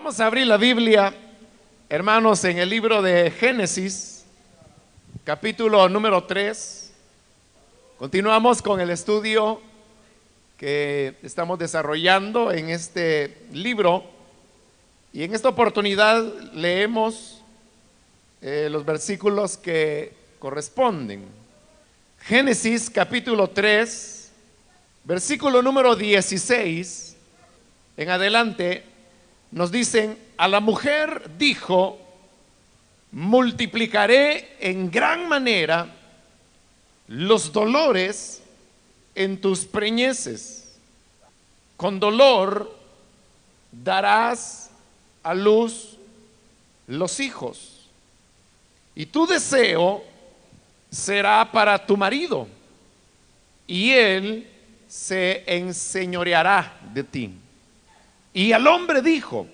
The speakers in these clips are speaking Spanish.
Vamos a abrir la Biblia, hermanos, en el libro de Génesis, capítulo número 3. Continuamos con el estudio que estamos desarrollando en este libro, y en esta oportunidad leemos los versículos que corresponden. Génesis capítulo 3, versículo número 16 en adelante, nos dicen: a la mujer dijo: multiplicaré en gran manera los dolores en tus preñeces, con dolor darás a luz los hijos, y tu deseo será para tu marido, y él se enseñoreará de ti. Y al hombre dijo: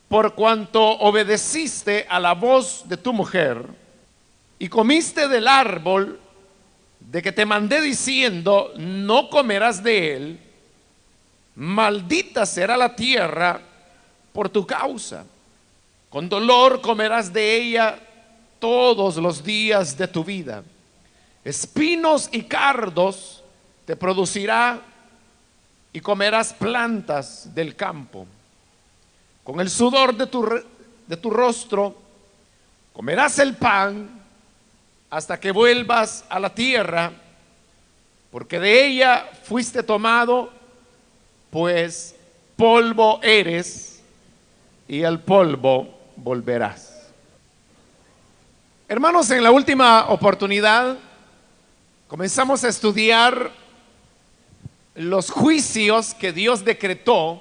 por cuanto obedeciste a la voz de tu mujer y comiste del árbol de que te mandé diciendo: no comerás de él, maldita será la tierra por tu causa, con dolor comerás de ella todos los días de tu vida, espinos y cardos te producirá, y comerás plantas del campo. Con el sudor de tu rostro comerás el pan hasta que vuelvas a la tierra, porque de ella fuiste tomado, pues polvo eres y al polvo volverás. Hermanos, en la última oportunidad comenzamos a estudiar los juicios que Dios decretó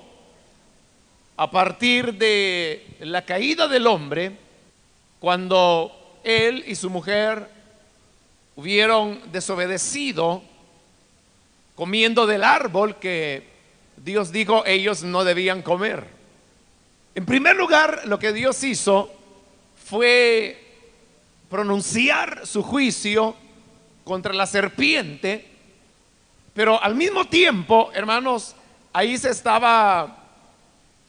a partir de la caída del hombre, cuando él y su mujer hubieron desobedecido comiendo del árbol que Dios dijo ellos no debían comer. En primer lugar, lo que Dios hizo fue pronunciar su juicio contra la serpiente, pero al mismo tiempo, hermanos, ahí se estaba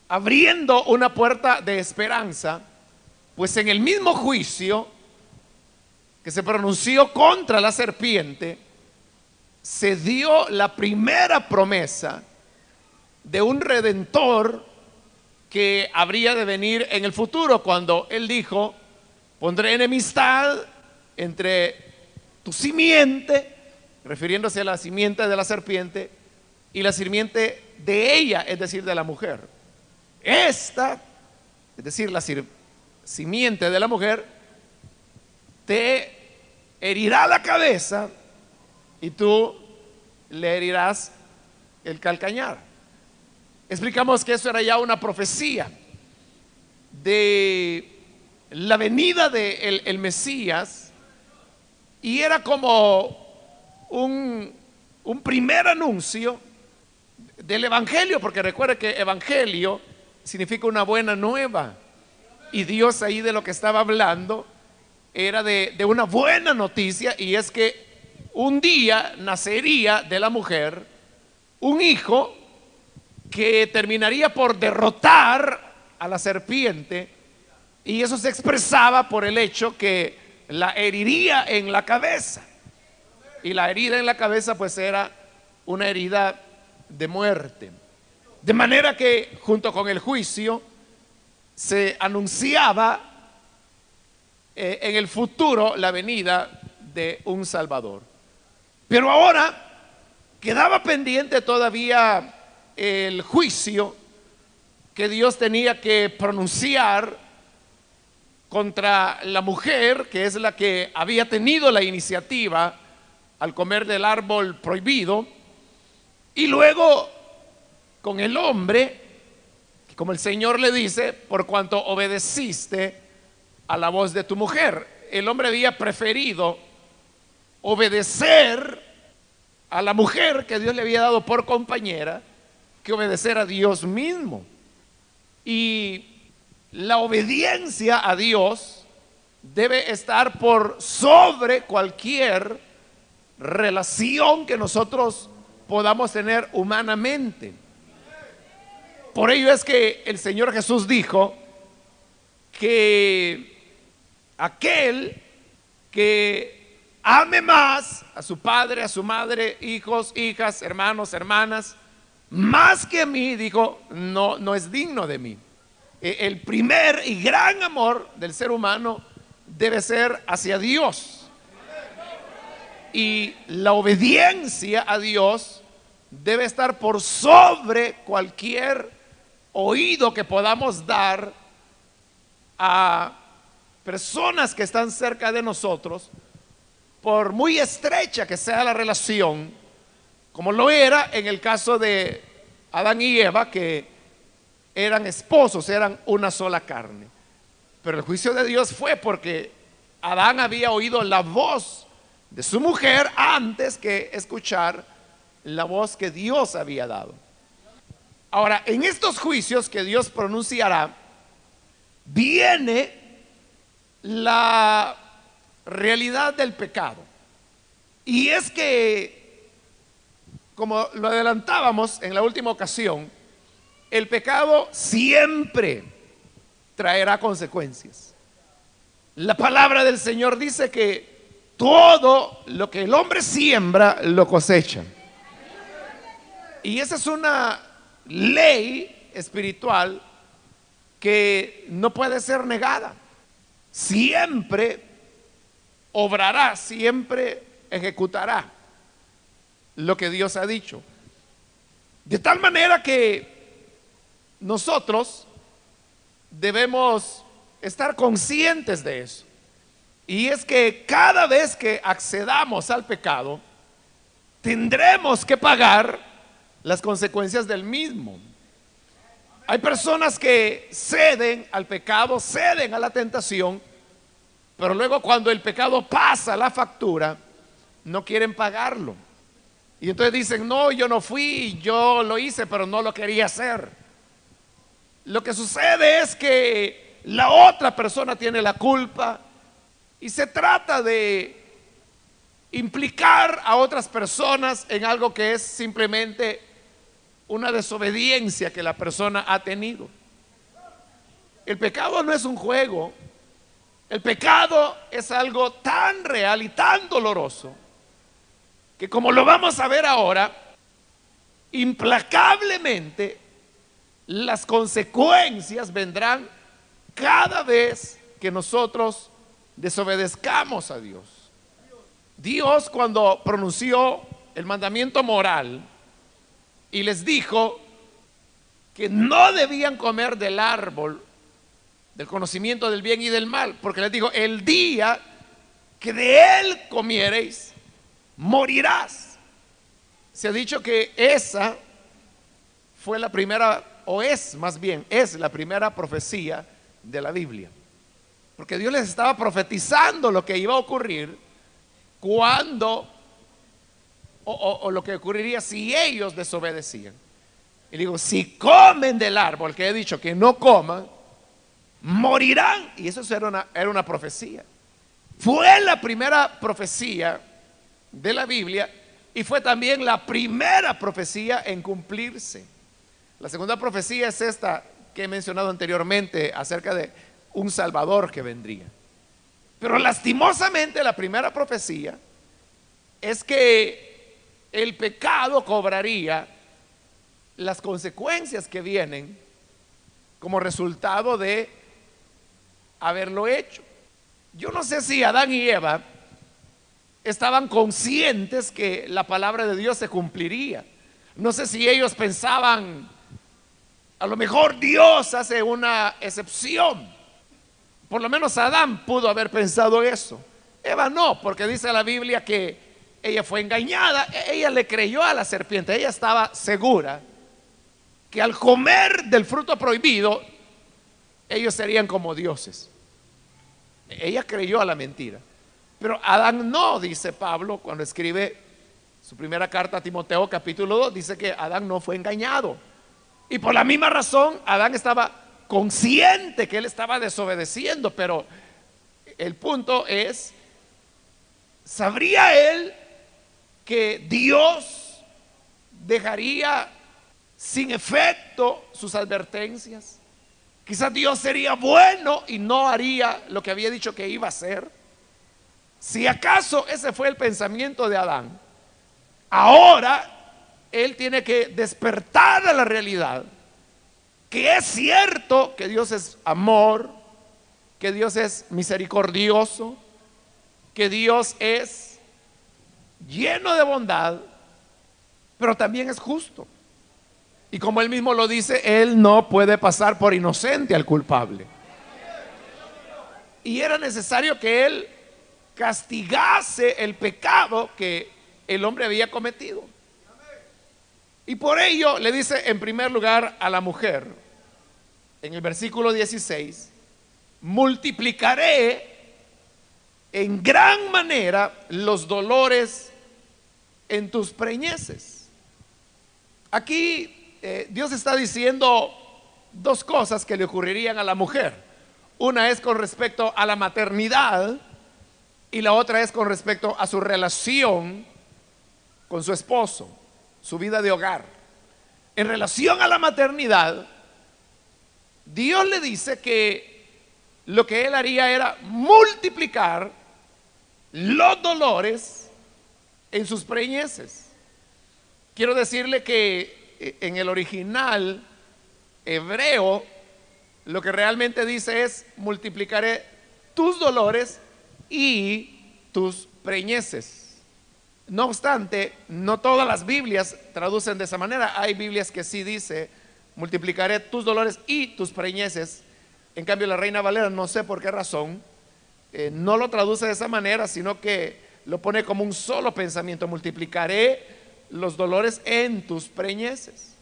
abriendo una puerta de esperanza, pues en el mismo juicio que se pronunció contra la serpiente, se dio la primera promesa de un redentor que habría de venir en el futuro, cuando él dijo: pondré enemistad entre tu simiente, refiriéndose a la simiente de la serpiente, y la simiente de ella, es decir, de la mujer. Esta, es decir, la simiente de la mujer, te herirá la cabeza y tú le herirás el calcañar. Explicamos que eso era ya una profecía de la venida de el Mesías, y era como un primer anuncio del evangelio, porque recuerde que evangelio significa una buena nueva, y Dios ahí de lo que estaba hablando era de una buena noticia, y es que un día nacería de la mujer un hijo que terminaría por derrotar a la serpiente, y eso se expresaba por el hecho que la heriría en la cabeza, y la herida en la cabeza pues era una herida de muerte. De manera que junto con el juicio se anunciaba en el futuro la venida de un Salvador. Pero ahora quedaba pendiente todavía el juicio que Dios tenía que pronunciar contra la mujer, que es la que había tenido la iniciativa al comer del árbol prohibido, y luego con el hombre, como el Señor le dice: por cuanto obedeciste a la voz de tu mujer. El hombre había preferido obedecer a la mujer que Dios le había dado por compañera que obedecer a Dios mismo. Y la obediencia a Dios debe estar por sobre cualquier relación que nosotros podamos tener humanamente. Por ello es que el Señor Jesús dijo que aquel que ame más a su padre, a su madre, hijos, hijas, hermanos, hermanas, más que a mí, dijo, no es digno de mí. El primer y gran amor del ser humano debe ser hacia Dios. Y la obediencia a Dios debe estar por sobre cualquier oído que podamos dar a personas que están cerca de nosotros, por muy estrecha que sea la relación, como lo era en el caso de Adán y Eva, que eran esposos, eran una sola carne. Pero el juicio de Dios fue porque Adán había oído la voz de su mujer antes que escuchar la voz que Dios había dado. Ahora, en estos juicios que Dios pronunciará, viene la realidad del pecado. Y es que, como lo adelantábamos en la última ocasión, el pecado siempre traerá consecuencias. La palabra del Señor dice que todo lo que el hombre siembra lo cosecha. Y esa es una ley espiritual que no puede ser negada. Siempre obrará, siempre ejecutará lo que Dios ha dicho. De tal manera que nosotros debemos estar conscientes de eso. Y es que cada vez que accedamos al pecado, tendremos que pagar las consecuencias del mismo. Hay personas que ceden al pecado, ceden a la tentación, pero luego cuando el pecado pasa la factura, no quieren pagarlo. Y entonces dicen, no, yo no fui, yo lo hice, pero no lo quería hacer. Lo que sucede es que la otra persona tiene la culpa y se trata de implicar a otras personas en algo que es simplemente una desobediencia que la persona ha tenido. El pecado no es un juego. El pecado es algo tan real y tan doloroso que, como lo vamos a ver ahora, implacablemente las consecuencias vendrán cada vez que nosotros desobedezcamos a Dios. Dios, cuando pronunció el mandamiento moral y les dijo que no debían comer del árbol del conocimiento del bien y del mal, porque les dijo, el día que de él comiereis, morirás. Se ha dicho que esa fue la primera, o es más bien, es la primera profecía de la Biblia. Porque Dios les estaba profetizando lo que iba a ocurrir cuando, o lo que ocurriría si ellos desobedecían. Y digo, si comen del árbol que he dicho que no coman, morirán. Y eso era una profecía. Fue la primera profecía de la Biblia y fue también la primera profecía en cumplirse. La segunda profecía es esta que he mencionado anteriormente acerca de un Salvador que vendría. Pero lastimosamente la primera profecía es que el pecado cobraría las consecuencias que vienen como resultado de haberlo hecho. Yo no sé si Adán y Eva estaban conscientes que la palabra de Dios se cumpliría. No sé si ellos pensaban, a lo mejor Dios hace una excepción. Por lo menos Adán pudo haber pensado eso. Eva no, porque dice la Biblia que ella fue engañada. Ella le creyó a la serpiente. Ella estaba segura que al comer del fruto prohibido ellos serían como dioses. Ella creyó a la mentira. Pero Adán no, dice Pablo cuando escribe su primera carta a Timoteo capítulo 2, dice que Adán no fue engañado. Y por la misma razón Adán estaba consciente que él estaba desobedeciendo, pero el punto es, ¿sabría él que Dios dejaría sin efecto sus advertencias. Quizás Dios sería bueno y no haría lo que había dicho que iba a hacer. Si acaso ese fue el pensamiento de Adán, ahora él tiene que despertar a la realidad que es cierto que Dios es amor, que Dios es misericordioso, que Dios es lleno de bondad, pero también es justo. Y como él mismo lo dice, él no puede pasar por inocente al culpable. Y era necesario que él castigase el pecado que el hombre había cometido. Y por ello le dice en primer lugar a la mujer, en el versículo 16, multiplicaré en gran manera los dolores en tus preñeces. Aquí Dios está diciendo dos cosas que le ocurrirían a la mujer. Una es con respecto a la maternidad y la otra es con respecto a su relación con su esposo, su vida de hogar. En relación a la maternidad, Dios le dice que lo que él haría era multiplicar los dolores en sus preñeces. Quiero decirle que en el original hebreo lo que realmente dice es: multiplicaré tus dolores y tus preñeces. No obstante, no todas las Biblias traducen de esa manera. Hay Biblias que sí dice: multiplicaré tus dolores y tus preñeces. En cambio, la Reina Valera, no sé por qué razón, no lo traduce de esa manera, sino que lo pone como un solo pensamiento: multiplicaré los dolores en tus preñeces.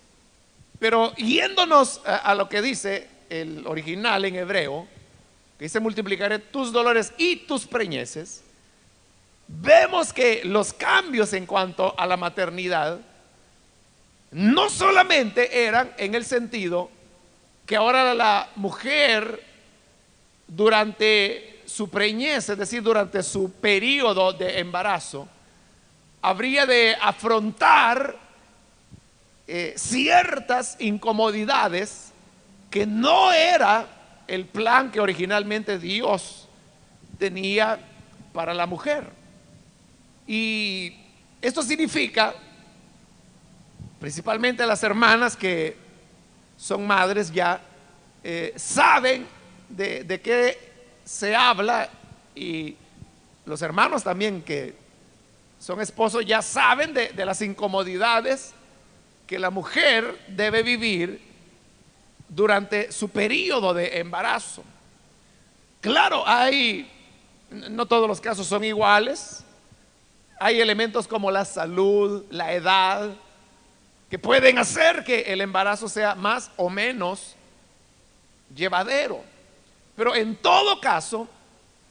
Pero yéndonos a lo que dice el original en hebreo, que dice: multiplicaré tus dolores y tus preñeces, vemos que los cambios en cuanto a la maternidad no solamente eran en el sentido que ahora la mujer durante su preñez, es decir, durante su periodo de embarazo, habría de afrontar ciertas incomodidades que no era el plan que originalmente Dios tenía para la mujer. Y esto significa, principalmente las hermanas que son madres ya, saben de qué se habla, y los hermanos también que son esposos ya saben de las incomodidades que la mujer debe vivir durante su periodo de embarazo. Claro, no todos los casos son iguales. Hay elementos como la salud, la edad, que pueden hacer que el embarazo sea más o menos llevadero. Pero en todo caso,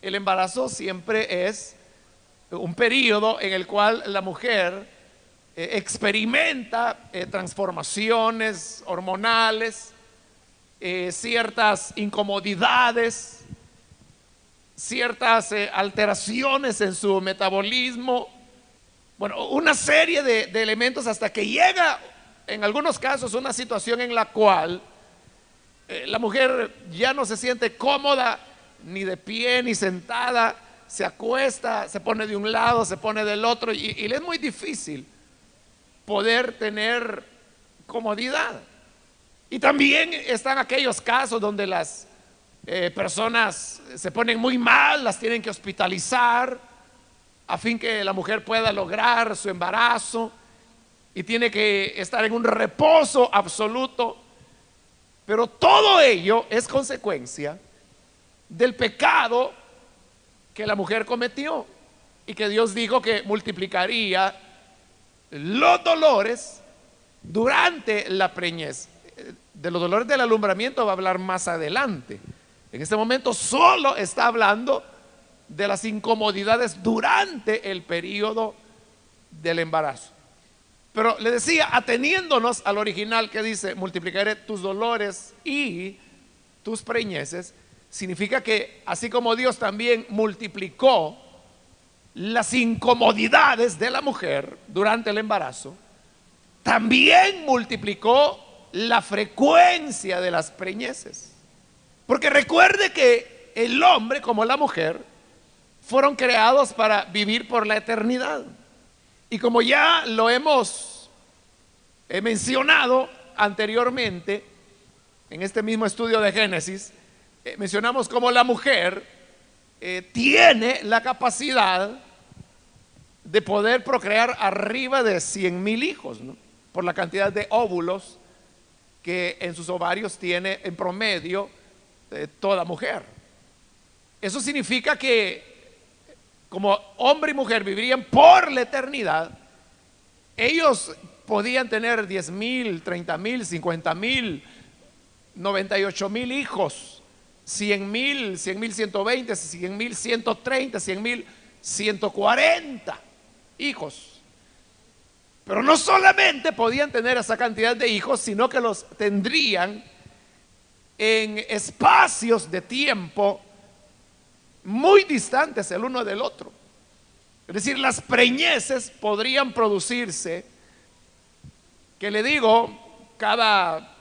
el embarazo siempre es un periodo en el cual la mujer experimenta transformaciones hormonales, ciertas incomodidades, ciertas alteraciones en su metabolismo. Bueno, una serie de elementos, hasta que llega en algunos casos una situación en la cual la mujer ya no se siente cómoda ni de pie ni sentada, se acuesta, se pone de un lado, se pone del otro, y le es muy difícil poder tener comodidad. Y también están aquellos casos donde las personas se ponen muy mal, las tienen que hospitalizar a fin que la mujer pueda lograr su embarazo, y tiene que estar en un reposo absoluto. Pero todo ello es consecuencia del pecado que la mujer cometió, y que Dios dijo que multiplicaría los dolores durante la preñez. De los dolores del alumbramiento va a hablar más adelante. En este momento solo está hablando de las incomodidades durante el periodo del embarazo. Pero le decía, ateniéndonos al original que dice: multiplicaré tus dolores y tus preñeces, significa que así como Dios también multiplicó las incomodidades de la mujer durante el embarazo, también multiplicó la frecuencia de las preñeces. Porque recuerde que el hombre como la mujer fueron creados para vivir por la eternidad. Y como ya lo hemos mencionado anteriormente, en este mismo estudio de Génesis, mencionamos cómo la mujer tiene la capacidad de poder procrear arriba de 100,000 hijos, ¿no? Por la cantidad de óvulos que en sus ovarios tiene en promedio toda mujer. Eso significa que como hombre y mujer vivirían por la eternidad, ellos podían tener 10,000, 30,000, 50,000, 98,000 hijos, 100,000, 100,120, 100,130, 100,140 hijos. Pero no solamente podían tener esa cantidad de hijos, sino que los tendrían en espacios de tiempo muy distantes el uno del otro. Es decir, las preñeces podrían producirse, que le digo, cada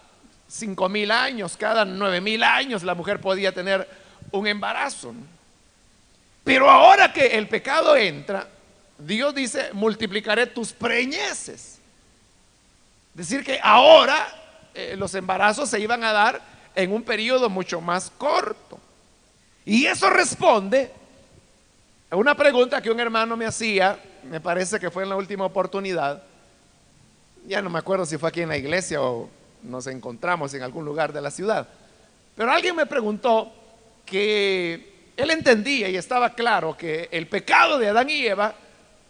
5,000 años, cada 9,000 años la mujer podía tener un embarazo, ¿no? Pero ahora que el pecado entra, Dios dice: multiplicaré tus preñeces. Es decir, que ahora los embarazos se iban a dar en un periodo mucho más corto. Y eso responde a una pregunta que un hermano me hacía, me parece que fue en la última oportunidad. Ya no me acuerdo si fue aquí en la iglesia o nos encontramos en algún lugar de la ciudad. Pero alguien me preguntó que él entendía y estaba claro que el pecado de Adán y Eva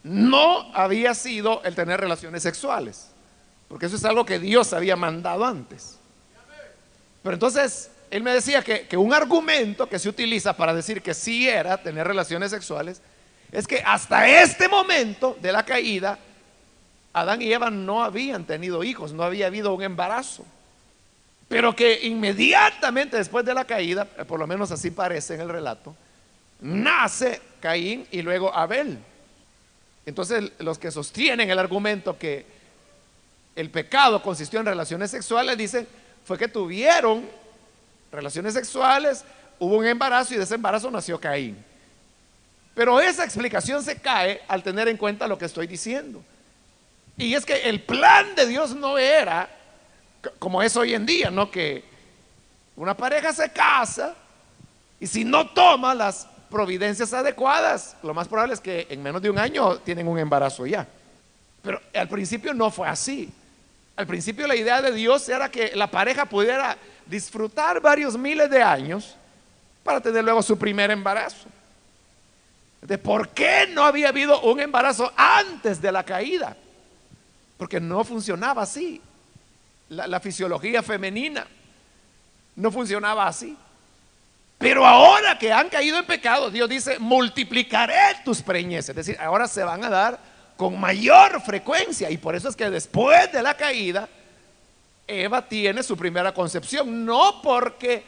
no había sido el tener relaciones sexuales, porque eso es algo que Dios había mandado antes. Pero entonces él me decía que un argumento que se utiliza para decir que sí era tener relaciones sexuales es que hasta este momento de la caída, Adán y Eva no habían tenido hijos, no había habido un embarazo. Pero que inmediatamente después de la caída, por lo menos así parece en el relato, nace Caín y luego Abel. Entonces los que sostienen el argumento que el pecado consistió en relaciones sexuales dicen fue que tuvieron relaciones sexuales, hubo un embarazo y de ese embarazo nació Caín. Pero esa explicación se cae al tener en cuenta lo que estoy diciendo. Y es que el plan de Dios no era como es hoy en día, ¿no? Que una pareja se casa y si no toma las providencias adecuadas, lo más probable es que en menos de un año tienen un embarazo ya. Pero al principio no fue así. Al principio la idea de Dios era que la pareja pudiera disfrutar varios miles de años para tener luego su primer embarazo. ¿De por qué no había habido un embarazo antes de la caída? Porque no funcionaba así. La fisiología femenina no funcionaba así. Pero ahora que han caído en pecado, Dios dice: multiplicaré tus preñeces. Es decir, ahora se van a dar con mayor frecuencia. Y por eso es que después de la caída, Eva tiene su primera concepción. No porque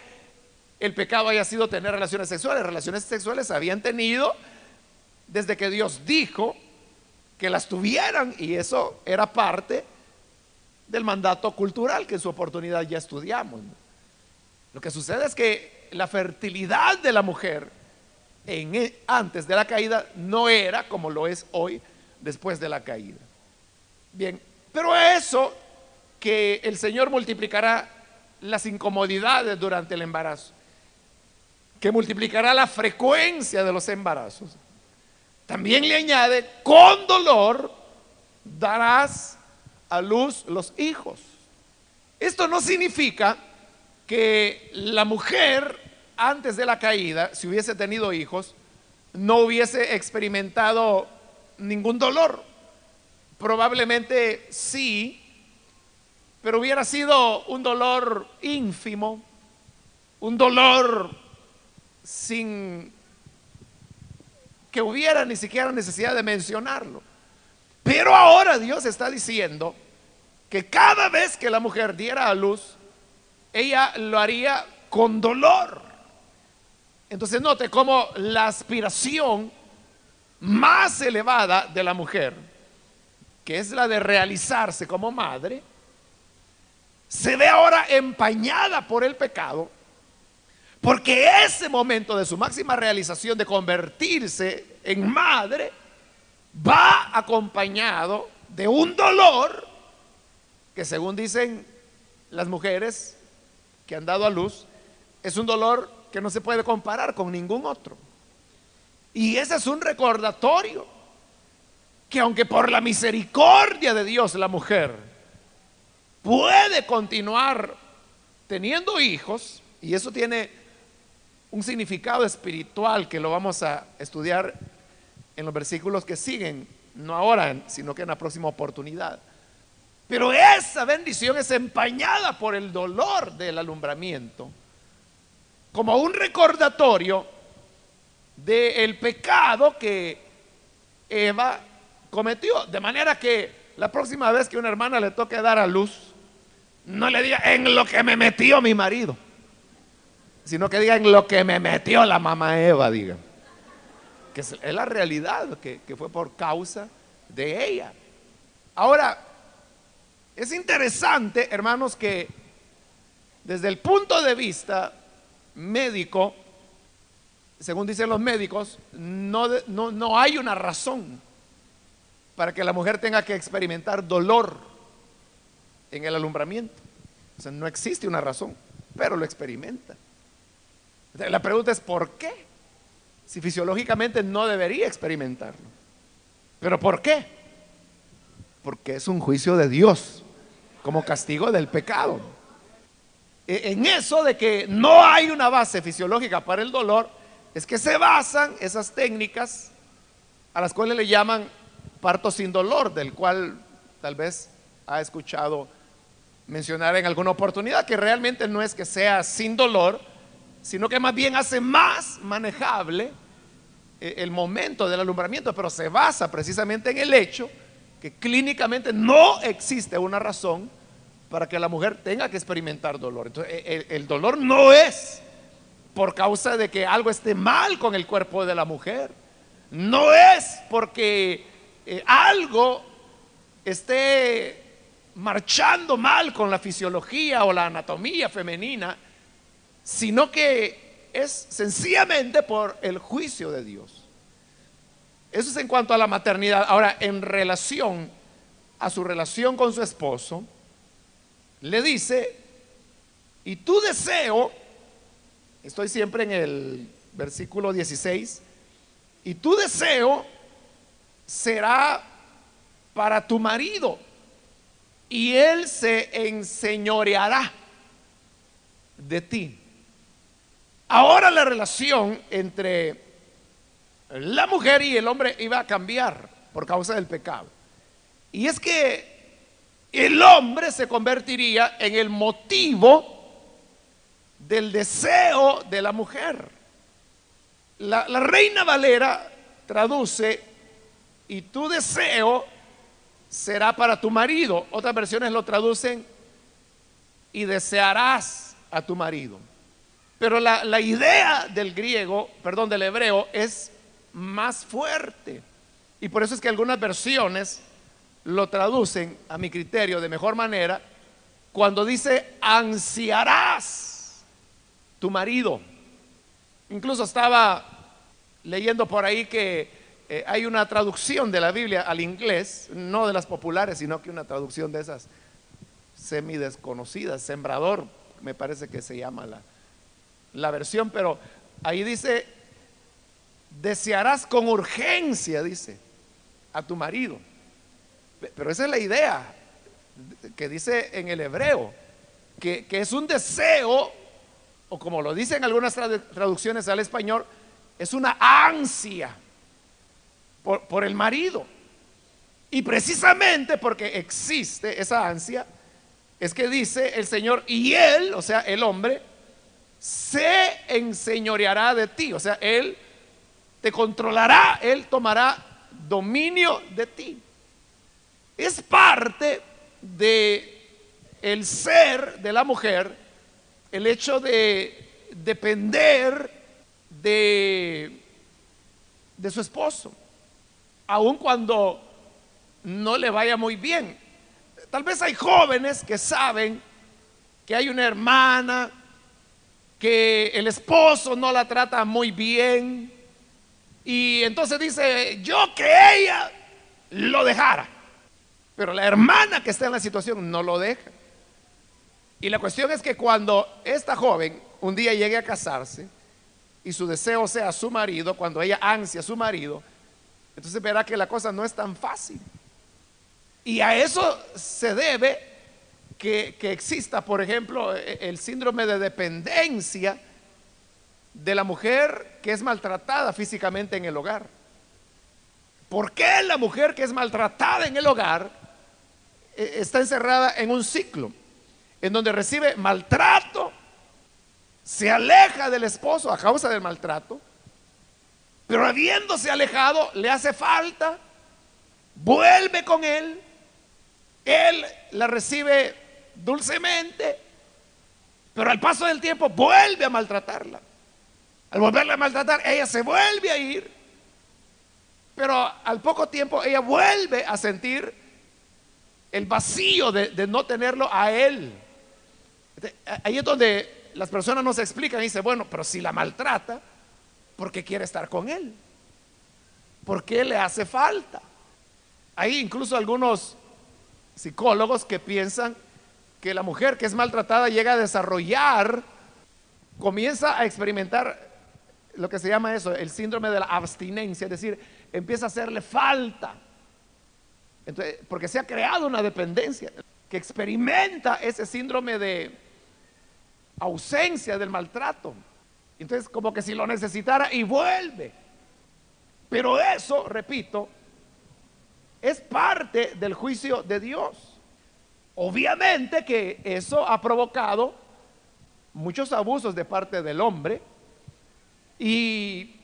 el pecado haya sido tener relaciones sexuales. Relaciones sexuales habían tenido desde que Dios dijo que las tuvieran, y eso era parte del mandato cultural que en su oportunidad ya estudiamos. Lo que sucede es que la fertilidad de la mujer antes de la caída no era como lo es hoy después de la caída. Bien, pero eso que el Señor multiplicará las incomodidades durante el embarazo, que multiplicará la frecuencia de los embarazos, también le añade: con dolor darás a luz los hijos. Esto no significa que la mujer antes de la caída, si hubiese tenido hijos, no hubiese experimentado ningún dolor. Probablemente sí, pero hubiera sido un dolor ínfimo, un dolor sin que hubiera ni siquiera necesidad de mencionarlo. Pero ahora Dios está diciendo que cada vez que la mujer diera a luz, ella lo haría con dolor. Entonces note cómo la aspiración más elevada de la mujer que es la de realizarse como madre, se ve ahora empañada por el pecado, porque ese momento de su máxima realización de convertirse en madre va acompañado de un dolor que, según dicen las mujeres que han dado a luz, es un dolor que no se puede comparar con ningún otro. Y ese es un recordatorio que, aunque por la misericordia de Dios la mujer puede continuar teniendo hijos, y eso tiene un significado espiritual que lo vamos a estudiar en los versículos que siguen, no ahora, sino que en la próxima oportunidad. Pero esa bendición es empañada por el dolor del alumbramiento, como un recordatorio del pecado que Eva cometió. De manera que la próxima vez que una hermana le toque dar a luz, no le diga en lo que me metió mi marido, sino que diga en lo que me metió la mamá Eva, diga. Que es la realidad, que fue por causa de ella. Ahora, es interesante, hermanos, que desde el punto de vista médico, según dicen los médicos, no hay una razón para que la mujer tenga que experimentar dolor en el alumbramiento. O sea, no existe una razón, pero lo experimenta. La pregunta es ¿por qué? Si fisiológicamente no debería experimentarlo. ¿Pero por qué? Porque es un juicio de Dios como castigo del pecado. En eso de que no hay una base fisiológica para el dolor, es que se basan esas técnicas a las cuales le llaman parto sin dolor, del cual tal vez ha escuchado mencionar en alguna oportunidad, que realmente no es que sea sin dolor, sino que más bien hace más manejable el momento del alumbramiento, pero se basa precisamente en el hecho que clínicamente no existe una razón para que la mujer tenga que experimentar dolor. Entonces, el dolor no es por causa de que algo esté mal con el cuerpo de la mujer, no es porque algo esté marchando mal con la fisiología o la anatomía femenina, sino que es sencillamente por el juicio de Dios. Eso es en cuanto a la maternidad. Ahora, en relación a su relación con su esposo, le dice: y tu deseo, estoy siempre en el versículo 16, y tu deseo será para tu marido, y él se enseñoreará de ti. Ahora la relación entre la mujer y el hombre iba a cambiar por causa del pecado. Y es que el hombre se convertiría en el motivo del deseo de la mujer. La Reina Valera traduce: y tu deseo será para tu marido. Otras versiones lo traducen: y desearás a tu marido. Pero la idea del griego, perdón, del hebreo es más fuerte. Y por eso es que algunas versiones lo traducen, a mi criterio, de mejor manera, cuando dice: ansiarás tu marido. Incluso estaba leyendo por ahí que hay una traducción de la Biblia al inglés, no de las populares, sino que una traducción de esas semidesconocidas, Sembrador, me parece que se llama la versión, pero ahí dice: desearás con urgencia, dice, a tu marido. Pero esa es la idea que dice en el hebreo, que es un deseo, o como lo dicen algunas traducciones al español, es una ansia por el marido. Y precisamente porque existe esa ansia, es que dice el Señor: y él, o sea, el hombre, se enseñoreará de ti. O sea, él te controlará, él tomará dominio de ti. Es parte de el ser de la mujer el hecho de depender de su esposo, aun cuando no le vaya muy bien. Tal vez hay jóvenes que saben que hay una hermana, que el esposo no la trata muy bien, y entonces dice: yo que ella lo dejara. Pero la hermana que está en la situación no lo deja. Y la cuestión es que cuando esta joven un día llegue a casarse y su deseo sea su marido, cuando ella ansia a su marido, entonces verá que la cosa no es tan fácil. Y a eso se debe que exista, por ejemplo, el síndrome de dependencia de la mujer que es maltratada físicamente en el hogar. ¿Por qué la mujer que es maltratada en el hogar está encerrada en un ciclo en donde recibe maltrato, se aleja del esposo a causa del maltrato, pero habiéndose alejado le hace falta, vuelve con él la recibe dulcemente, pero al paso del tiempo vuelve a maltratarla? Al volverla a maltratar, ella se vuelve a ir, pero al poco tiempo ella vuelve a sentir el vacío de no tenerlo a él. Ahí es donde las personas no se explican y dicen: bueno, pero si la maltrata, ¿por qué quiere estar con él? ¿Por qué le hace falta? Hay incluso algunos psicólogos que piensan que la mujer que es maltratada llega a desarrollar, comienza a experimentar lo que se llama eso, el síndrome de la abstinencia, es decir, empieza a hacerle falta. Entonces, porque se ha creado una dependencia que experimenta ese síndrome de ausencia del maltrato. Entonces, como que si lo necesitara y vuelve. Pero eso, repito, es parte del juicio de Dios. Obviamente que eso ha provocado muchos abusos de parte del hombre. Y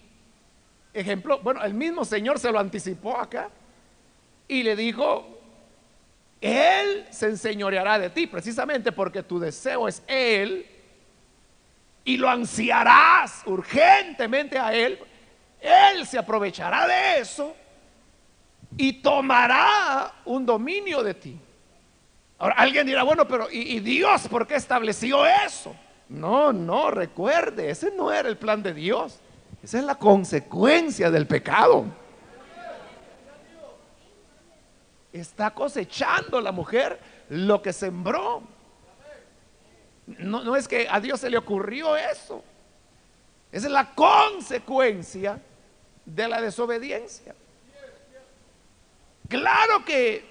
ejemplo, bueno, el mismo Señor se lo anticipó acá y le dijo: Él se enseñoreará de ti, precisamente porque tu deseo es Él y lo ansiarás urgentemente a Él. Él se aprovechará de eso y tomará un dominio de ti. Ahora alguien dirá: bueno, pero ¿y Dios por qué estableció eso? No, recuerde, ese no era el plan de Dios. Esa es la consecuencia del pecado. Está cosechando la mujer lo que sembró. No es que a Dios se le ocurrió eso. Esa es la consecuencia de la desobediencia. Claro que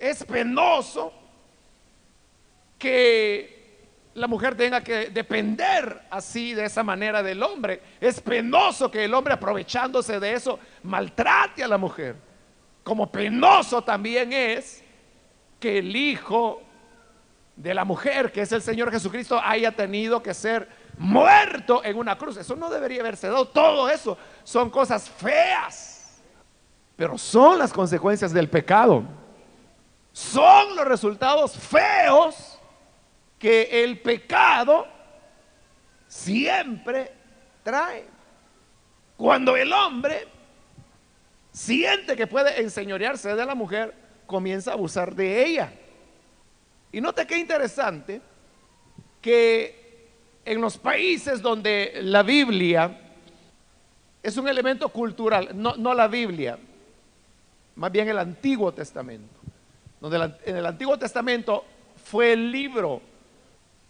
es penoso que la mujer tenga que depender así, de esa manera, del hombre. Es penoso que el hombre, aprovechándose de eso, maltrate a la mujer. Como penoso también es que el hijo de la mujer, que es el Señor Jesucristo, haya tenido que ser muerto en una cruz. Eso no debería haberse dado. Todo eso son cosas feas, pero son las consecuencias del pecado. Son los resultados feos que el pecado siempre trae. Cuando el hombre siente que puede enseñorearse de la mujer, comienza a abusar de ella. Y note qué interesante que en los países donde la Biblia es un elemento cultural, no la Biblia, más bien el Antiguo Testamento, donde en el Antiguo Testamento fue el libro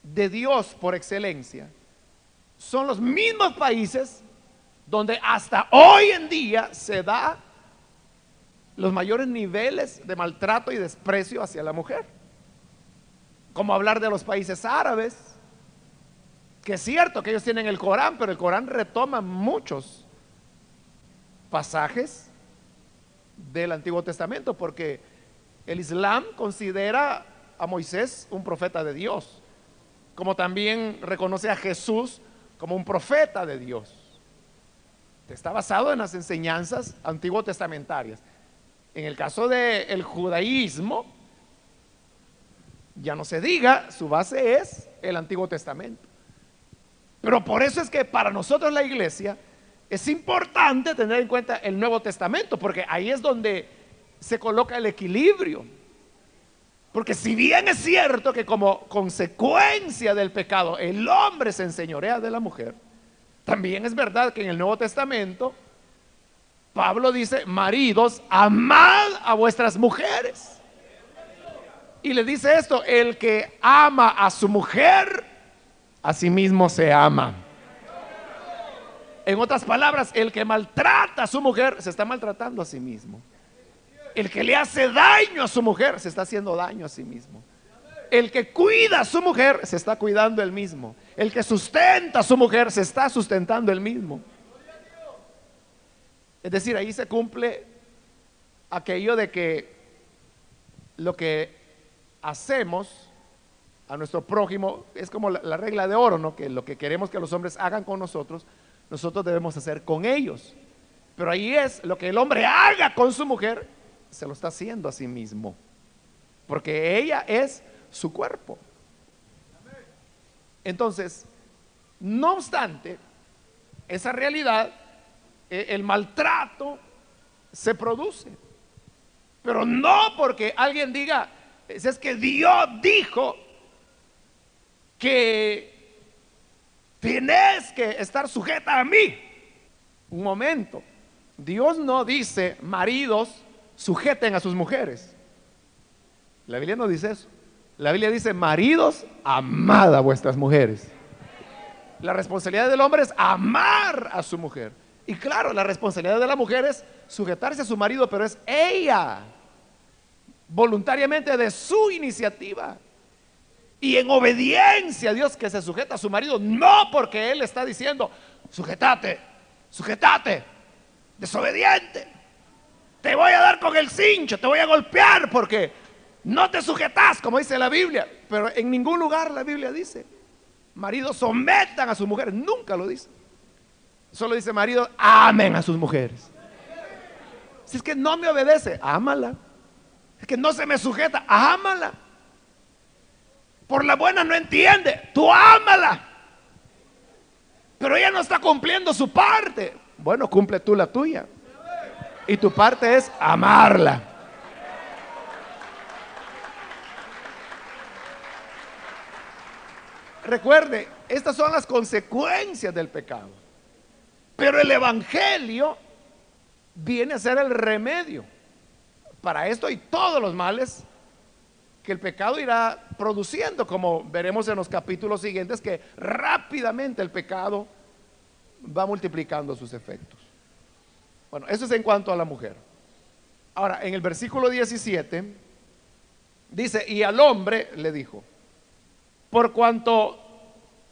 de Dios por excelencia, son los mismos países donde hasta hoy en día se da los mayores niveles de maltrato y desprecio hacia la mujer. Como hablar de los países árabes, que es cierto que ellos tienen el Corán, pero el Corán retoma muchos pasajes del Antiguo Testamento, porque el Islam considera a Moisés un profeta de Dios, como también reconoce a Jesús como un profeta de Dios. Está basado en las enseñanzas antiguo testamentarias. En el caso del judaísmo, ya no se diga, su base es el Antiguo Testamento. Pero por eso es que para nosotros, la iglesia, es importante tener en cuenta el Nuevo Testamento, porque ahí es donde se coloca el equilibrio. Porque si bien es cierto que como consecuencia del pecado el hombre se enseñorea de la mujer, también es verdad que en el Nuevo Testamento Pablo dice: maridos, amad a vuestras mujeres. Y le dice esto: el que ama a su mujer, a sí mismo se ama. En otras palabras, el que maltrata a su mujer se está maltratando a sí mismo. El que le hace daño a su mujer se está haciendo daño a sí mismo. El que cuida a su mujer se está cuidando él mismo. El que sustenta a su mujer se está sustentando él mismo. Es decir, ahí se cumple aquello de que lo que hacemos a nuestro prójimo es como la regla de oro, ¿no? Que lo que queremos que los hombres hagan con nosotros, nosotros debemos hacer con ellos. Pero ahí es lo que el hombre haga con su mujer, se lo está haciendo a sí mismo, porque ella es su cuerpo. Entonces, no obstante esa realidad, el maltrato se produce, pero no porque alguien diga: es que Dios dijo que tienes que estar sujeta a mí. Un momento, Dios no dice: maridos, sujeten a sus mujeres. La Biblia no dice eso. La Biblia dice: maridos, amad a vuestras mujeres. La responsabilidad del hombre es amar a su mujer. Y claro, la responsabilidad de la mujer es sujetarse a su marido, pero es ella, voluntariamente, de su iniciativa y en obediencia a Dios, que se sujeta a su marido, no porque él está diciendo: sujétate, sujétate, desobediente, te voy a dar con el cincho, te voy a golpear porque no te sujetas, como dice la Biblia. Pero en ningún lugar la Biblia dice: maridos, sometan a sus mujeres. Nunca lo dice. Solo dice: maridos, amen a sus mujeres. Si es que no me obedece, ámala. Es que no se me sujeta, ámala. Por la buena no entiende, tú ámala. Pero ella no está cumpliendo su parte. Bueno, cumple tú la tuya. Y tu parte es amarla. Recuerde, estas son las consecuencias del pecado. Pero el evangelio viene a ser el remedio para esto y todos los males que el pecado irá produciendo, como veremos en los capítulos siguientes, que rápidamente el pecado va multiplicando sus efectos. Bueno, eso es en cuanto a la mujer. Ahora, en el versículo 17 dice: y al hombre le dijo: por cuanto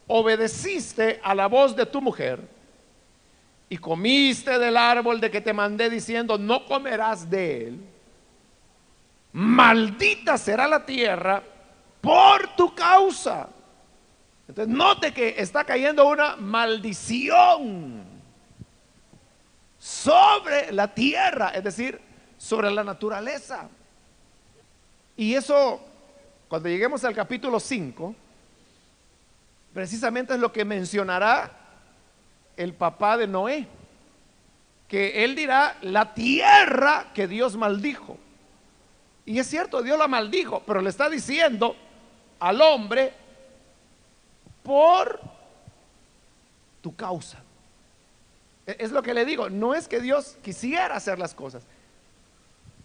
obedeciste a la voz de tu mujer y comiste del árbol de que te mandé diciendo: no comerás de él, maldita será la tierra por tu causa. Entonces note que está cayendo una maldición sobre la tierra, es decir, sobre la naturaleza. Y eso, cuando lleguemos al capítulo 5, precisamente es lo que mencionará el papá de Noé, que él dirá: la tierra que Dios maldijo. Y es cierto, Dios la maldijo, pero le está diciendo al hombre: por tu causa. Es lo que le digo, no es que Dios quisiera hacer las cosas.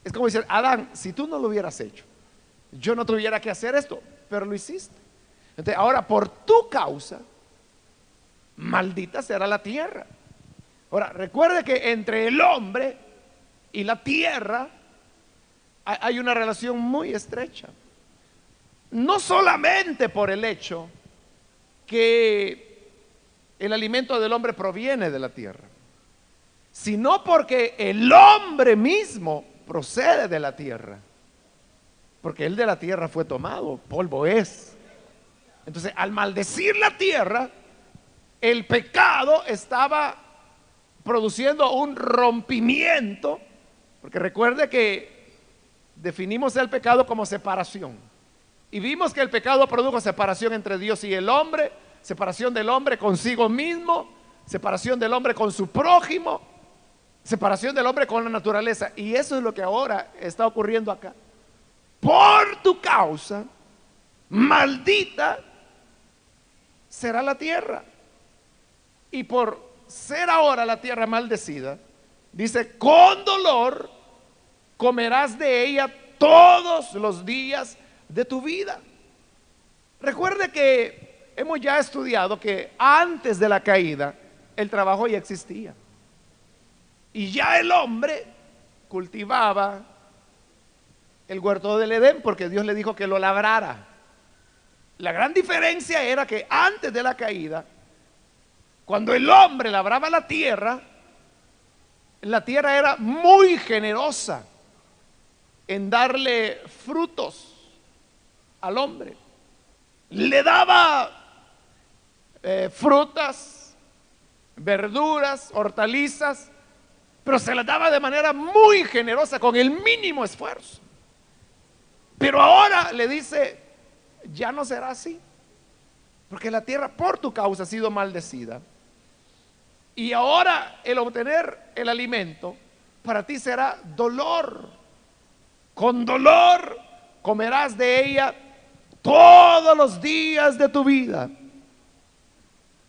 Es como decir: Adán, si tú no lo hubieras hecho, yo no tuviera que hacer esto, pero lo hiciste. Entonces, ahora por tu causa, maldita será la tierra. Ahora, recuerde que entre el hombre y la tierra hay una relación muy estrecha. No solamente por el hecho que el alimento del hombre proviene de la tierra, sino porque el hombre mismo procede de la tierra, porque él de la tierra fue tomado, polvo es. Entonces, al maldecir la tierra, el pecado estaba produciendo un rompimiento, porque recuerde que definimos el pecado como separación, y vimos que el pecado produjo separación entre Dios y el hombre, separación del hombre consigo mismo, separación del hombre con su prójimo, Separación del hombre con la naturaleza. Y eso es lo que ahora está ocurriendo acá. Por tu causa, maldita será la tierra. Y por ser ahora la tierra maldecida, dice, con dolor comerás de ella todos los días de tu vida. Recuerde que hemos ya estudiado que antes de la caída el trabajo ya existía. Y ya el hombre cultivaba el huerto del Edén porque Dios le dijo que lo labrara. La gran diferencia era que antes de la caída, cuando el hombre labraba la tierra era muy generosa en darle frutos al hombre. Le daba frutas, verduras, hortalizas, pero se las daba de manera muy generosa, con el mínimo esfuerzo. Pero ahora le dice, ya no será así, porque la tierra por tu causa ha sido maldecida. Y ahora el obtener el alimento para ti será dolor. Con dolor comerás de ella todos los días de tu vida.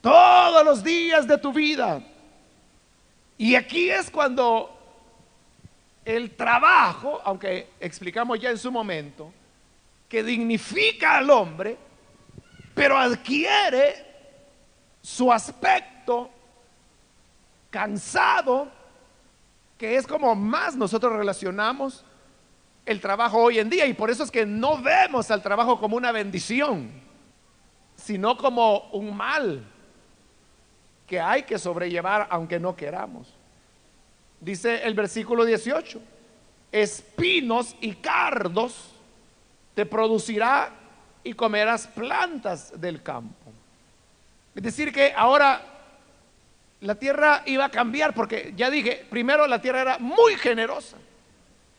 Todos los días de tu vida. Y aquí es cuando el trabajo, aunque explicamos ya en su momento, que dignifica al hombre, pero adquiere su aspecto cansado, que es como más nosotros relacionamos el trabajo hoy en día. Y por eso es que no vemos al trabajo como una bendición, sino como un mal que hay que sobrellevar aunque no queramos. Dice el versículo 18, espinos y cardos te producirá y comerás plantas del campo. Es decir que ahora la tierra iba a cambiar, porque ya dije, primero la tierra era muy generosa,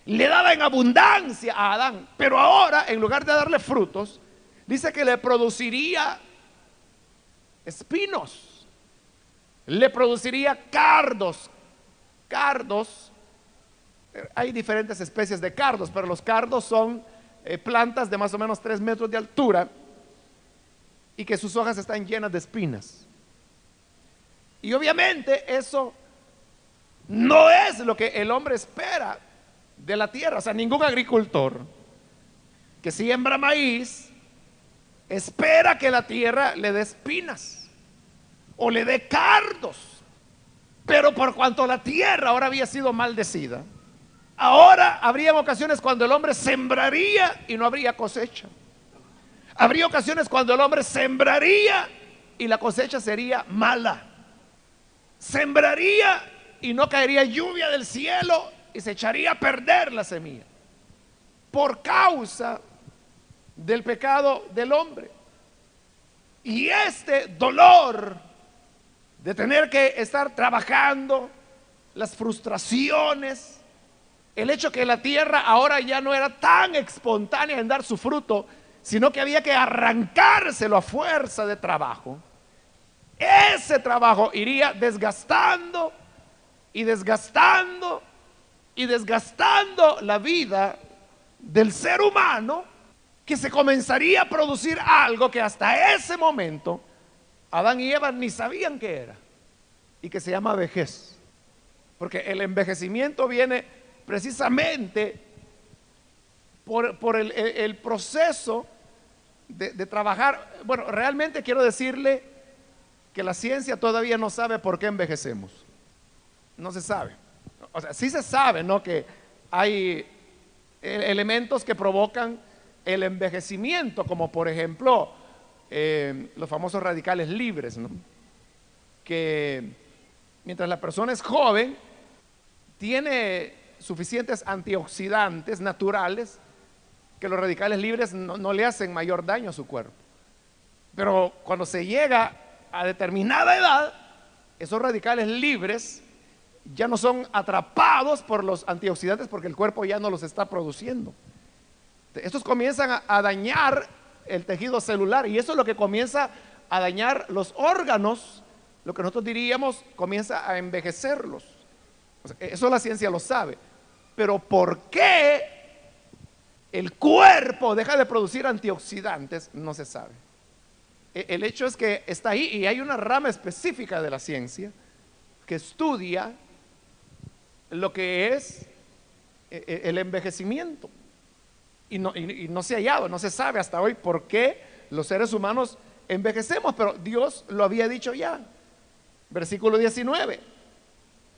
le daba en abundancia a Adán, pero ahora en lugar de darle frutos, dice que le produciría espinos, le produciría cardos. Cardos, hay diferentes especies de cardos, pero los cardos son plantas de más o menos 3 metros de altura y que sus hojas están llenas de espinas. Y obviamente eso no es lo que el hombre espera de la tierra. O sea, ningún agricultor que siembra maíz espera que la tierra le dé espinas o le dé cardos. Pero por cuanto la tierra ahora había sido maldecida, ahora habría ocasiones cuando el hombre sembraría y no habría cosecha. Habría ocasiones cuando el hombre sembraría y la cosecha sería mala. Sembraría y no caería lluvia del cielo y se echaría a perder la semilla por causa del pecado del hombre. Y este dolor de tener que estar trabajando, las frustraciones, el hecho que la tierra ahora ya no era tan espontánea en dar su fruto, sino que había que arrancárselo a fuerza de trabajo. Ese trabajo iría desgastando y desgastando y desgastando la vida del ser humano, que se comenzaría a producir algo que hasta ese momento Adán y Eva ni sabían qué era, y que se llama vejez. Porque el envejecimiento viene precisamente por el proceso de trabajar. Bueno, realmente quiero decirle que la ciencia todavía no sabe por qué envejecemos. No se sabe. O sea, sí se sabe, ¿no?, que hay elementos que provocan el envejecimiento, como por ejemplo los famosos radicales libres, ¿no?, que mientras la persona es joven tiene suficientes antioxidantes naturales que los radicales libres no le hacen mayor daño a su cuerpo. Pero cuando se llega a determinada edad, esos radicales libres ya no son atrapados por los antioxidantes porque el cuerpo ya no los está produciendo. Estos comienzan a dañar el tejido celular, y eso es lo que comienza a dañar los órganos, lo que nosotros diríamos comienza a envejecerlos. O sea, eso la ciencia lo sabe. Pero ¿por qué el cuerpo deja de producir antioxidantes? No se sabe. El hecho es que está ahí y hay una rama específica de la ciencia que estudia lo que es el envejecimiento. Y no se ha hallado, no se sabe hasta hoy por qué los seres humanos envejecemos, pero Dios lo había dicho ya. Versículo 19: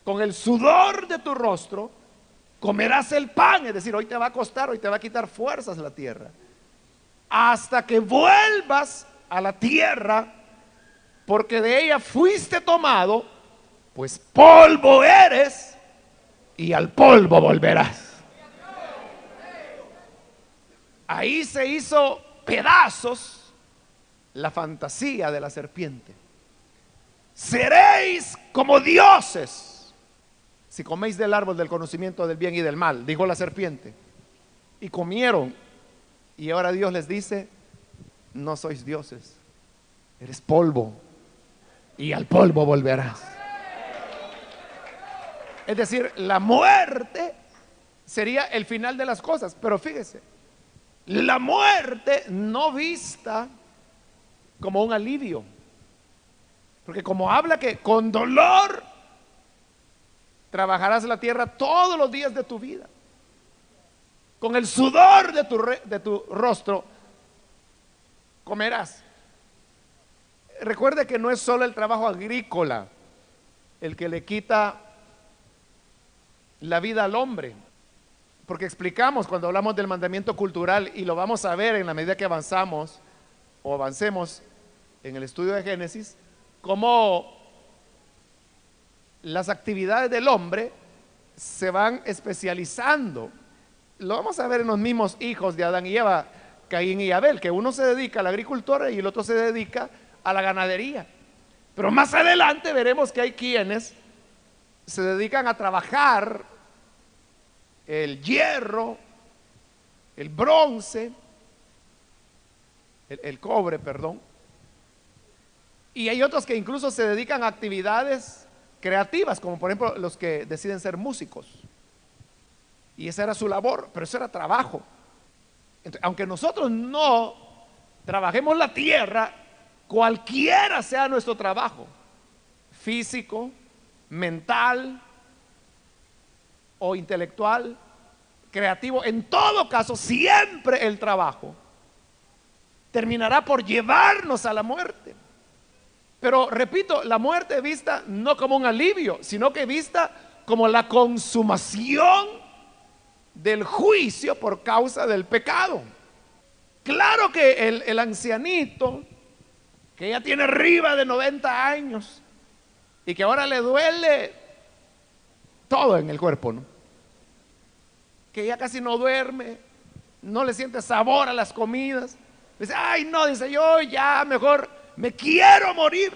con el sudor de tu rostro comerás el pan, es decir, hoy te va a costar, hoy te va a quitar fuerzas la tierra, hasta que vuelvas a la tierra, porque de ella fuiste tomado, pues polvo eres y al polvo volverás. Ahí se hizo pedazos la fantasía de la serpiente. Seréis como dioses si coméis del árbol del conocimiento del bien y del mal, dijo la serpiente. Y comieron. Y ahora Dios les dice: no sois dioses, eres polvo y al polvo volverás. Es decir, la muerte sería el final de las cosas. Pero fíjese, la muerte no vista como un alivio, porque como habla que con dolor trabajarás la tierra todos los días de tu vida, con el sudor de tu rostro comerás. Recuerde que no es solo el trabajo agrícola el que le quita la vida al hombre, porque explicamos cuando hablamos del mandamiento cultural, y lo vamos a ver en la medida que avanzamos o avancemos en el estudio de Génesis, cómo las actividades del hombre se van especializando. Lo vamos a ver en los mismos hijos de Adán y Eva, Caín y Abel, que uno se dedica a la agricultura y el otro se dedica a la ganadería. Pero más adelante veremos que hay quienes se dedican a trabajar el hierro, el bronce, el cobre, perdón. Y hay otros que incluso se dedican a actividades creativas, como por ejemplo los que deciden ser músicos. Y esa era su labor, pero eso era trabajo. Entonces, aunque nosotros no trabajemos la tierra, cualquiera sea nuestro trabajo, físico, mental o intelectual, creativo, en todo caso, siempre el trabajo terminará por llevarnos a la muerte. Pero repito, la muerte vista no como un alivio, sino que vista como la consumación del juicio por causa del pecado. Claro que el ancianito que ya tiene arriba de 90 años y que ahora le duele todo en el cuerpo, ¿no? Que ya casi no duerme, no le siente sabor a las comidas, dice: ay no, dice, yo ya mejor me quiero morir,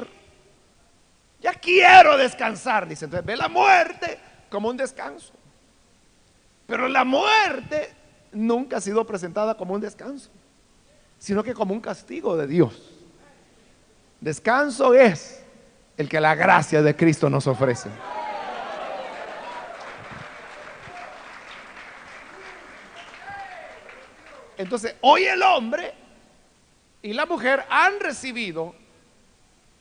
ya quiero descansar, dice. Entonces ve la muerte como un descanso. Pero la muerte nunca ha sido presentada como un descanso, sino que como un castigo de Dios. Descanso es el que la gracia de Cristo nos ofrece. Entonces, hoy el hombre y la mujer han recibido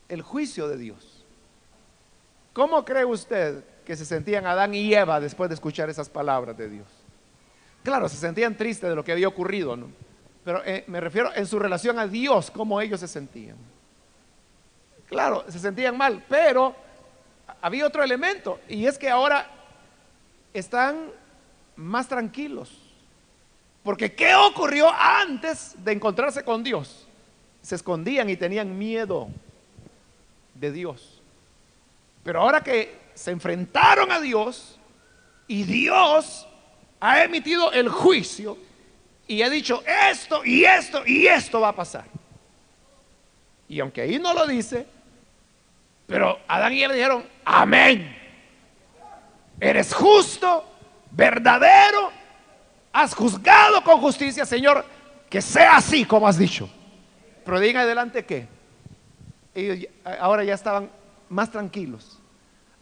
el juicio de Dios. ¿Cómo cree usted que se sentían Adán y Eva después de escuchar esas palabras de Dios? Claro, se sentían tristes de lo que había ocurrido, ¿no? Pero me refiero en su relación a Dios, cómo ellos se sentían. Claro, se sentían mal, pero había otro elemento, y es que ahora están más tranquilos. Porque ¿qué ocurrió antes de encontrarse con Dios? Se escondían y tenían miedo de Dios. Pero ahora que se enfrentaron a Dios y Dios ha emitido el juicio y ha dicho esto y esto y esto va a pasar. Y aunque ahí no lo dice, pero Adán y Eva dijeron: amén. Eres justo, verdadero, has juzgado con justicia, Señor, que sea así como has dicho. Pero de ahí en adelante, ¿qué? Ellos ahora ya estaban más tranquilos.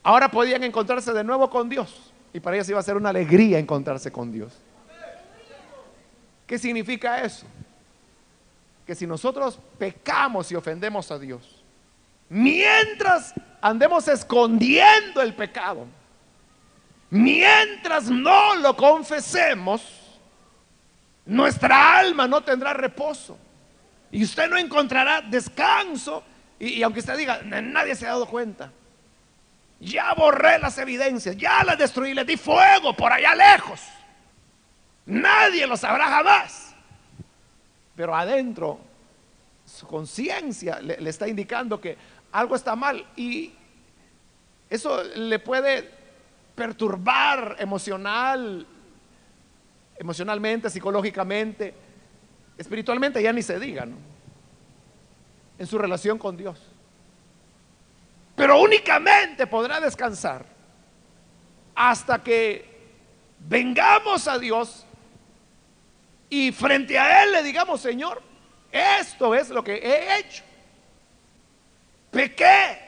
ahora podían encontrarse de nuevo con Dios. Y para ellos iba a ser una alegría encontrarse con Dios. ¿Qué significa eso? Que si nosotros pecamos y ofendemos a Dios, mientras andemos escondiendo el pecado, mientras no lo confesemos, nuestra alma no tendrá reposo y usted no encontrará descanso. Y aunque usted diga, nadie se ha dado cuenta, ya borré las evidencias, ya las destruí, les di fuego por allá lejos, nadie lo sabrá jamás. Pero adentro su conciencia le está indicando que algo está mal, y eso le puede perturbar emocionalmente, psicológicamente, espiritualmente ya ni se diga, ¿no? En su relación con Dios. Pero únicamente podrá descansar hasta que vengamos a Dios y frente a Él le digamos: Señor, esto es lo que he hecho. Pequé,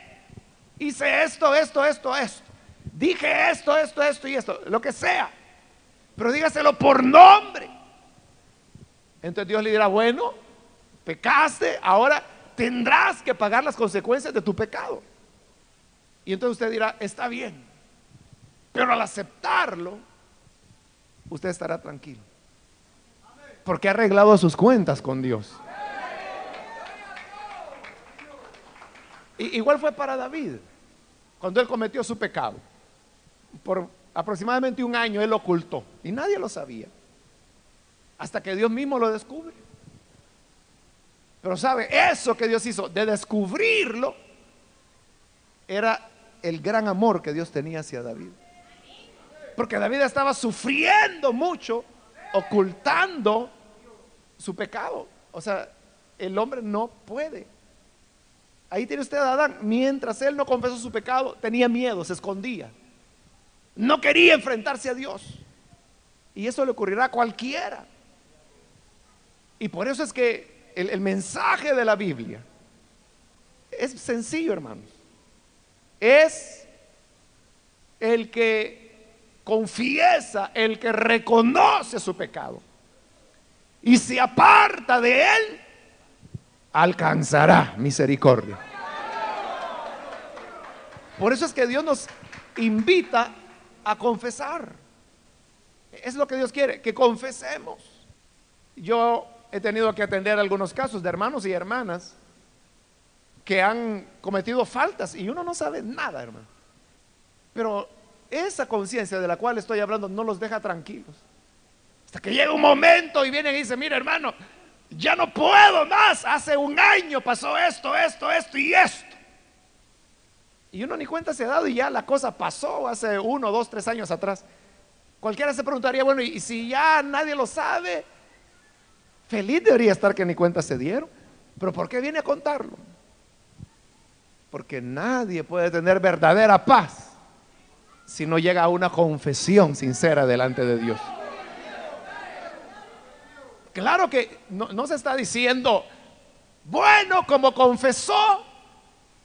hice esto. Dije esto y esto, lo que sea. Pero dígaselo por nombre. Entonces Dios le dirá: bueno, pecaste, ahora tendrás que pagar las consecuencias de tu pecado. Y entonces usted dirá: está bien. Pero al aceptarlo, usted estará tranquilo, porque ha arreglado sus cuentas con Dios. Igual fue para David, cuando él cometió su pecado. Por aproximadamente un año él lo ocultó y nadie lo sabía, hasta que Dios mismo lo descubre. Pero sabe, eso que Dios hizo de descubrirlo era el gran amor que Dios tenía hacia David, porque David estaba sufriendo mucho ocultando su pecado. O sea, el hombre no puede. Ahí tiene usted a Adán: mientras él no confesó su pecado, tenía miedo, se escondía, no quería enfrentarse a Dios. Y eso le ocurrirá a cualquiera. Y por eso es que el mensaje de la Biblia es sencillo, hermanos. Es el que confiesa, el que reconoce su pecado y se aparta de él, alcanzará misericordia. Por eso es que Dios nos invita a confesar. Es lo que Dios quiere, que confesemos. Yo he tenido que atender algunos casos de hermanos y hermanas que han cometido faltas y uno no sabe nada, hermano. Pero esa conciencia de la cual estoy hablando no los deja tranquilos, hasta que llega un momento y vienen y dicen: mira, hermano, ya no puedo más, hace un año pasó esto y esto. Y uno ni cuenta se ha dado y ya la cosa pasó hace 1, 2, 3 años atrás. Cualquiera se preguntaría: bueno, y si ya nadie lo sabe, feliz debería estar que ni cuenta se dieron. Pero ¿por qué viene a contarlo? Porque nadie puede tener verdadera paz si no llega a una confesión sincera delante de Dios. Claro que no se está diciendo: bueno, como confesó,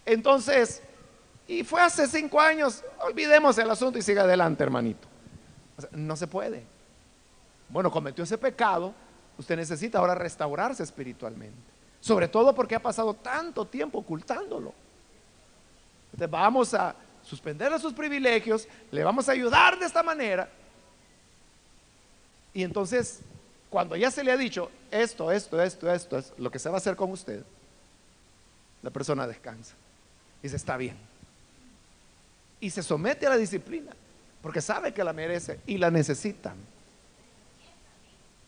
entonces, y fue hace 5 años, olvidemos el asunto y siga adelante, hermanito. O sea, no se puede. Bueno, cometió ese pecado, usted necesita ahora restaurarse espiritualmente, sobre todo porque ha pasado tanto tiempo ocultándolo. Entonces vamos a suspenderle sus privilegios, le vamos a ayudar de esta manera. Y entonces, cuando ya se le ha dicho esto es lo que se va a hacer con usted, la persona descansa y dice: está bien. Y se somete a la disciplina, porque sabe que la merece y la necesitan.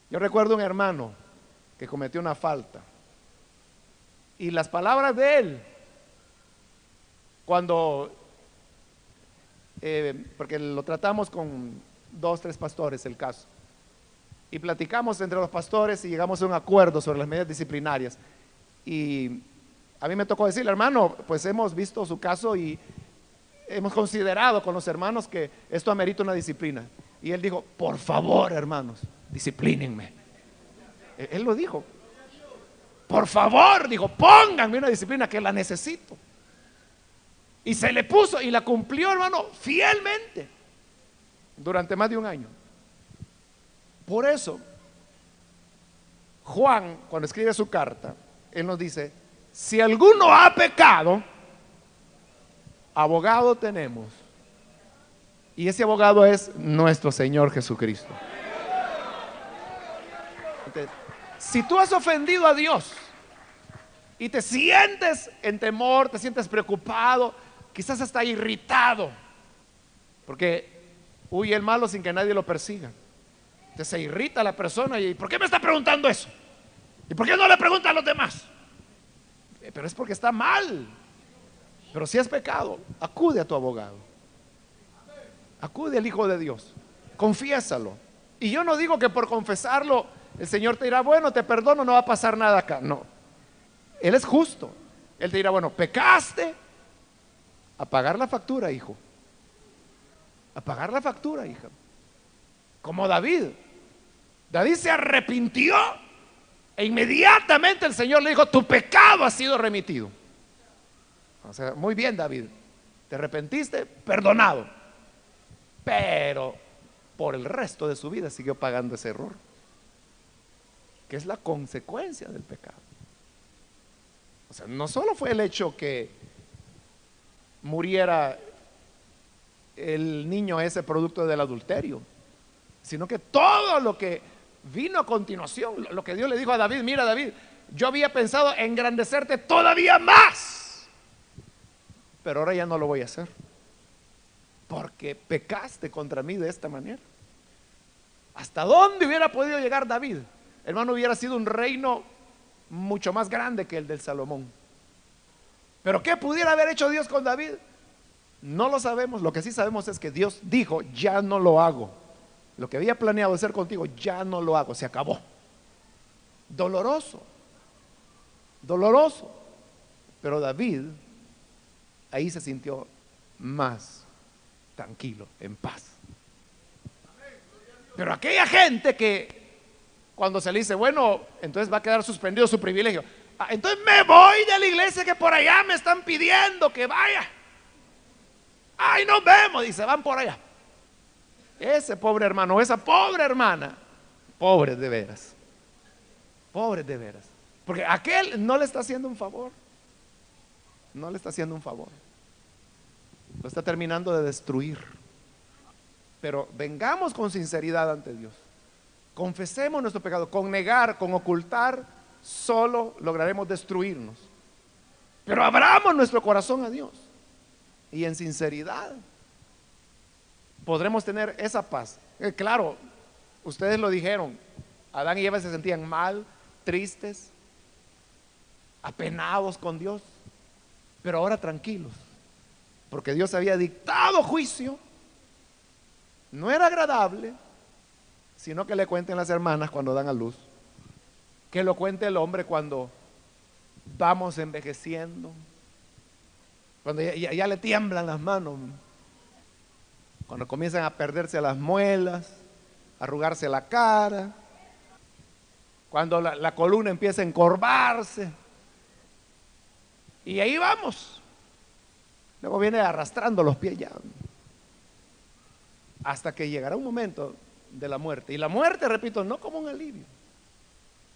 Yo recuerdo un hermano que cometió una falta, y las palabras de él, cuando porque lo tratamos con 2, 3 pastores el caso, y platicamos entre los pastores y llegamos a un acuerdo sobre las medidas disciplinarias. Y a mí me tocó decirle: hermano, pues hemos visto su caso y hemos considerado con los hermanos que esto amerita una disciplina. Y él dijo: por favor, hermanos, disciplínenme. Él lo dijo: por favor, dijo, pónganme una disciplina que la necesito. Y se le puso y la cumplió, hermano, fielmente durante más de un año. Por eso, Juan, cuando escribe su carta, él nos dice: si alguno ha pecado, abogado tenemos. Y ese abogado es nuestro Señor Jesucristo. Entonces, si tú has ofendido a Dios y te sientes en temor, te sientes preocupado, quizás hasta irritado, porque huye el malo sin que nadie lo persiga. Entonces se irrita la persona y ¿por qué me está preguntando eso? ¿Y por qué no le pregunta a los demás? Pero es porque está mal. Pero si es pecado, acude a tu abogado. Acude al Hijo de Dios. Confiésalo. Y yo no digo que por confesarlo el Señor te dirá: bueno, te perdono, no va a pasar nada acá. No. Él es justo. Él te dirá: bueno, pecaste, a pagar la factura, hijo. A pagar la factura, hija. Como David. David se arrepintió e inmediatamente el Señor le dijo: tu pecado ha sido remitido. O sea, muy bien, David, te arrepentiste, perdonado. Pero por el resto de su vida siguió pagando ese error, que es la consecuencia del pecado. O sea, no solo fue el hecho que muriera el niño ese producto del adulterio, sino que todo lo que vino a continuación, lo que Dios le dijo a David: mira, David, yo había pensado engrandecerte todavía más, pero ahora ya no lo voy a hacer, porque pecaste contra mí de esta manera. ¿Hasta dónde hubiera podido llegar David? Hermano, hubiera sido un reino mucho más grande que el del Salomón. Pero ¿qué pudiera haber hecho Dios con David? No lo sabemos. Lo que sí sabemos es que Dios dijo: ya no lo hago. Lo que había planeado hacer contigo, ya no lo hago, se acabó. Doloroso, doloroso. Pero David ahí se sintió más tranquilo, en paz. Pero aquella gente que cuando se le dice: bueno, entonces va a quedar suspendido su privilegio, entonces me voy de la iglesia que por allá me están pidiendo que vaya. Ay, nos vemos, y se van por allá. Ese pobre hermano, esa pobre hermana, pobres de veras, pobres de veras, porque aquel no le está haciendo un favor, no le está haciendo un favor, lo está terminando de destruir. Pero vengamos con sinceridad ante Dios, confesemos nuestro pecado. Con negar, con ocultar, solo lograremos destruirnos. Pero abramos nuestro corazón a Dios y en sinceridad podremos tener esa paz. Claro, ustedes lo dijeron, Adán y Eva se sentían mal, tristes, apenados con Dios, pero ahora tranquilos, porque Dios había dictado juicio. No era agradable, sino que le cuenten las hermanas cuando dan a luz, que lo cuente el hombre cuando vamos envejeciendo, cuando ya le tiemblan las manos, cuando comienzan a perderse las muelas, a arrugarse la cara, cuando la columna empieza a encorvarse, y ahí vamos. Luego viene arrastrando los pies ya, hasta que llegará un momento de la muerte. Y la muerte, repito, no como un alivio,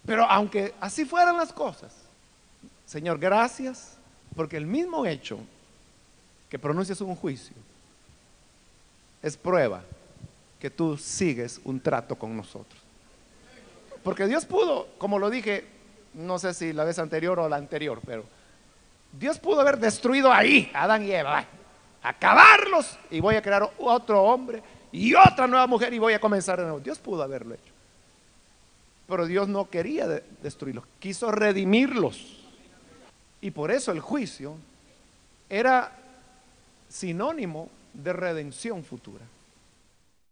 pero aunque así fueran las cosas, Señor, gracias, porque el mismo hecho que pronuncias un juicio es prueba que tú sigues un trato con nosotros. Porque Dios pudo, como lo dije, no sé si la vez anterior o la anterior, pero Dios pudo haber destruido ahí a Adán y Eva, acabarlos, y voy a crear otro hombre y otra nueva mujer y voy a comenzar de nuevo. Dios pudo haberlo hecho, pero Dios no quería destruirlos, quiso redimirlos. Y por eso el juicio era sinónimo de redención futura.